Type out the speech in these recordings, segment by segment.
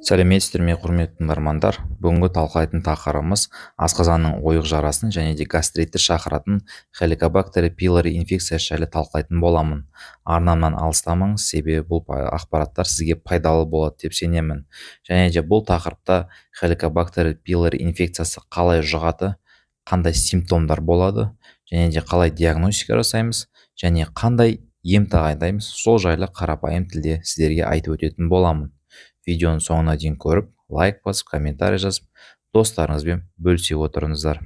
Сәлеметсіздер ме, құрметті тыңдармандар. Бүгінгі талқылайтын тақырыбымыз асқазанның ойық жарасын және де гастритті шақыратын хеликобактер пилори инфекциясы жайлы талқылайтын боламын. Арнамнан алыстамаңыз, себебі бұл ақпараттар сізге пайдалы болады деп сенемін. Және де бұл тақырыпта хеликобактер пилори инфекциясы қалай жұғады, қандай симптомдар болады, және де қалай диагностика жасаймыз, және қандай ем тағайындаймыз, сол жайлы қарапайым тілде сіздерге айтып өтетін боламын. Видеоның соңына дейін көріп, лайк басып, комментарий жазып, достарыңызбен бөлісе отырыңыздар.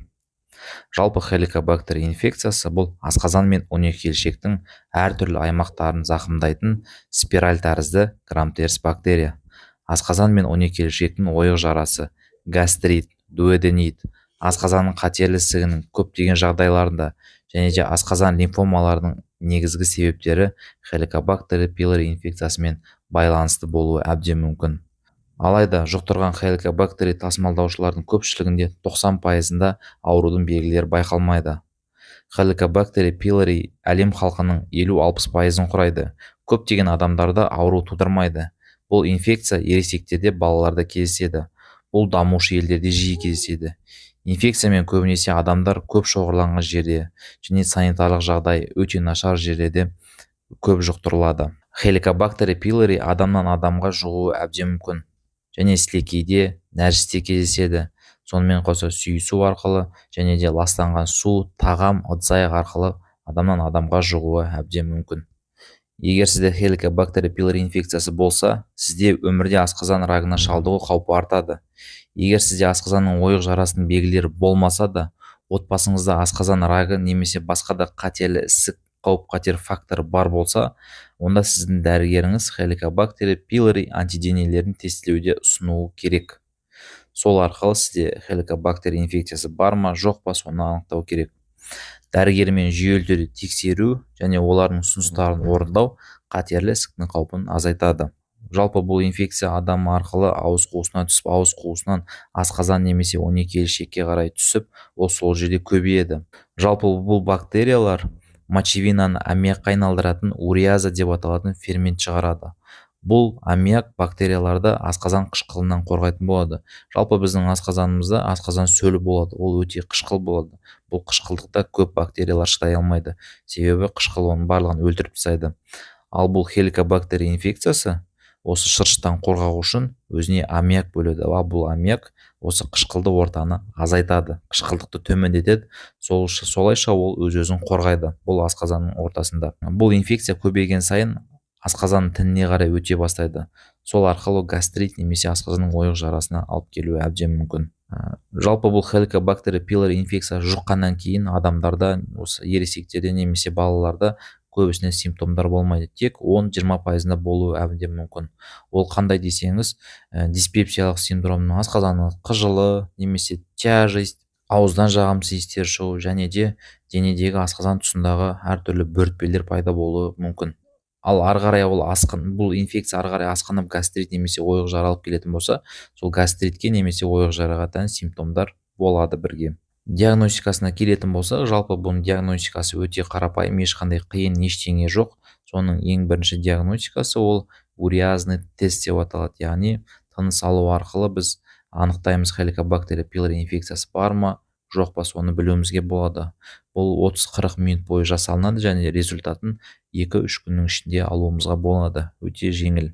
Жалпы хеликобактер инфекциясы бұл асқазан мен онекелшектің әртүрлі аймақтарын зақымдайтын спираль тәрізді грамтерс бактерия. Асқазан мен онекелшектің ойық жарасы, гастрит, дуоденит, асқазанның қатерлі ісігінің көптеген жағдайларында және де асқазан лимфомаларының негізгі себептері хеликобактер пилори инфекциясымен байланысты болуы әбден мүмкін. Алайда жұқтырған хеликобактер тасымалдаушылардың көпшілігінде 90%-ында аурудың белгілері байқалмайды. Хеликобактер пилори әлем халқының 50-60%-ын құрайды. Көптеген адамдарда ауру тудырмайды. Бұл инфекция ересектерде, балаларда кездеседі. Бұл дамушы елдерде жиі кездеседі. Инфекциямен көбінесе адамдар көп шоғырланған жерде және санитарлық жағдай өте нашар жерлерде көп жұқтырылады. Хеликобактер пилори адамнан адамға жұғуы әбден мүмкін және сілекейде, нәжісте кездеседі. Сонымен қоса сүйісу арқылы және де ластанған су, тағам, ыдыс-аяқ арқылы адамнан адамға жұғуы әбден мүмкін. Егер сізде хеликобактер пилори инфекциясы болса, сізде өмірде асқазан рагына шалдығу қаупі артады. Егер сізде асқазанның ойық жарасының белгілері болмаса да, отбасыңызда асқазан рагы немесе басқа да қатерлі ісік қауіп-қатер факторы бар болса, онда сіздің дәрігеріңіз хеликобактер пилори антиденелерін тестілеуде ұсынуы керек. Сол арқылы сізде хеликобактер инфекциясы бар ма, жоқ па, соны анықтау керек. Дәрігермен жүйелі түрде тексеру және олардың ұсыныстарын орындау қатерлі ісіктің қаупін азайтады. Жалпы бұл инфекция адам арқылы ауыз қуысына түсіп, ауыз қуысынан асқазан немесе онекелшекке қарай түсіп, ол сол жерде көбейеді. Жалпы бұл бактериялар мочевинаны аммиакқа айналдыратын уреаза деп аталатын фермент шығарады. Бұл аммиак бактерияларды асқазан қышқылынан қорғайтын болады. Жалпы біздің асқазанымызда асқазан сөлі болады, ол өте қышқыл болады. Бұл қышқылдықта көп бактериялар шыдай алмайды, себебі қышқыл оның барлығын өлтіріп тастайды. Ал бұл хеликобактер инфекциясы осы шырыштан қорғау үшін өзіне аммиак бөледі. Ал бұл аммиак осы қышқылды ортаны азайтады, қышқылдықты төмендетеді, солайша ол өз-өзін қорғайды бұл асқазанның ортасында. Бұл инфекция көбейген сайын асқазанның тініне қарай өте бастайды. Сол арқылы гастрит немесе асқазанның ойық жарасына алып келуі әбден мүмкін. Жалпы бұл хеликобактер пилори инфекция жұққаннан кейін адамдарда, осы ересектерде немесе балаларда көбісіне симптомдар болмайды, тек 10-20%-да болуы әбден мүмкін. Ол қандай десеңіз, диспепсиялық синдромның асқазанның қыжылы немесе тяжесть, ауыздан жағымсыз иістер шығу және де денедегі асқазан тұсындағы әртүрлі бөртпелер пайда болуы мүмкін. Ал ары қарай бұл инфекция ары қарай асқынып гастрит немесе ойық жара алып келетін болса, сол гастритке немесе ойық жараға тән симптомдар болады бірге. Диагностикасына келетін болсақ, жалпы бұның диагностикасы өте қарапайым, ешқандай қиын ештеңе жоқ. Соның ең бірінші диагностикасы ол уреазный тест деп аталады, яғни тыныс алу арқылы біз анықтаймыз хеликобактер пилори инфекциясы бар ма, жоқ па, соны білуімізге болады. Бұл 30-40 минут бойы жасалынады және результатын 2-3 күннің ішінде алуымызға болады, өте жеңіл.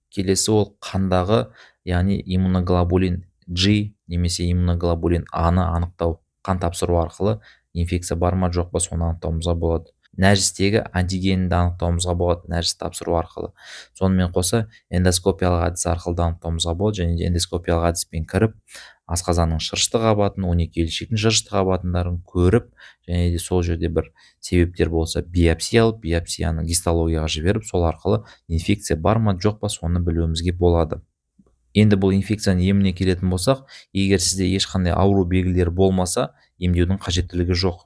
Келесі ол қандағы, яғни иммуноглобулин G немесе иммуноглобулин А-ны анықтау. Қан тапсыру арқылы инфекция бар ма, жоқ па, соны анықтауымызға болады. Нәжістегі антигенді анықтауымызға болады, нәжіс тапсыру арқылы. Сонымен қоса эндоскопиялық әдіс арқылы анықтауымызға болады, және де эндоскопиялық әдіспен кіріп, асқазанның шырышты қабатын, онекелшектің шырышты қабатындарын көріп, және де сол жерде бір себептер болса биопсия алып, биопсияны гистологияға жіберіп, сол арқылы инфекция бар ма, жоқ па, соны білуімізге болады. Енді бұл инфекцияның еміне келетін болсақ, егер сізде ешқандай ауру белгілері болмаса, емдеудің қажеттілігі жоқ.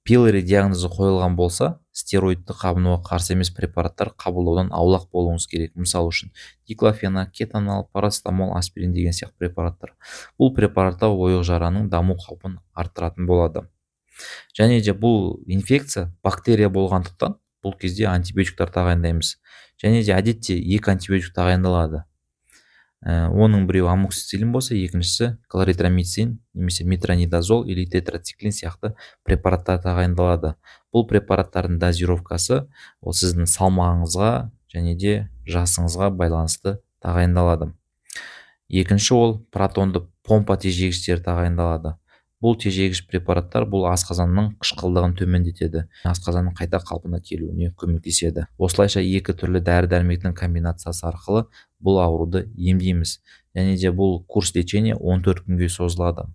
Пилори диагнозы қойылған болса, стероидты қабынуға қарсы емес препараттар қабылдаудан аулақ болуыңыз керек. Мысалы үшін диклофенак, кетонал, парацетамол, аспирин деген сияқты препараттар. Бұл препараттар ойық жараның даму қаупін арттыратын болады. Және де бұл инфекция бактерия болғандықтан, бұл кезде антибиотиктар тағайындаймыз. Және де әдетте 2 антибиотик тағайындалады. Оның біреуі амоксициллин болса, екіншісі кларитромицин немесе метронидазол или тетрациклин сияқты препараттар тағайындалады. Бұл препараттардың дозировкасы ол сіздің салмағыңызға және де жасыңызға байланысты тағайындалады. Екінші ол протонды помпа тежегіштері тағайындалады. Бұл тежегіш препараттар бұл асқазанның қышқылдығын төмендетеді, асқазанның қайта қалпына келуіне көмектеседі. Осылайша екі түрлі дәрі-дәрмектің комбинациясы арқылы бұл ауруды емдейміз. Және де бұл курс лечения 14 күнге созылады.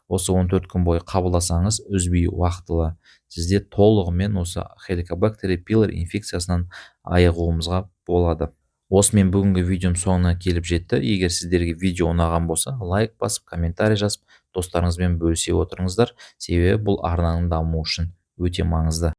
Осы 14 күн бойы қабылдасаңыз, үзбей уақытылы сізде толығымен осы хеликобактер пилори инфекциясынан айығуымызға болады. Осымен бүгінгі видеом соңына келіп жетті. Егер сіздерге видео ұнаған болса, лайк басып, комментарий жазып, достарыңызбен бөлісе отырыңыздар. Себебі бұл арнаның дамуы үшін өте маңызды.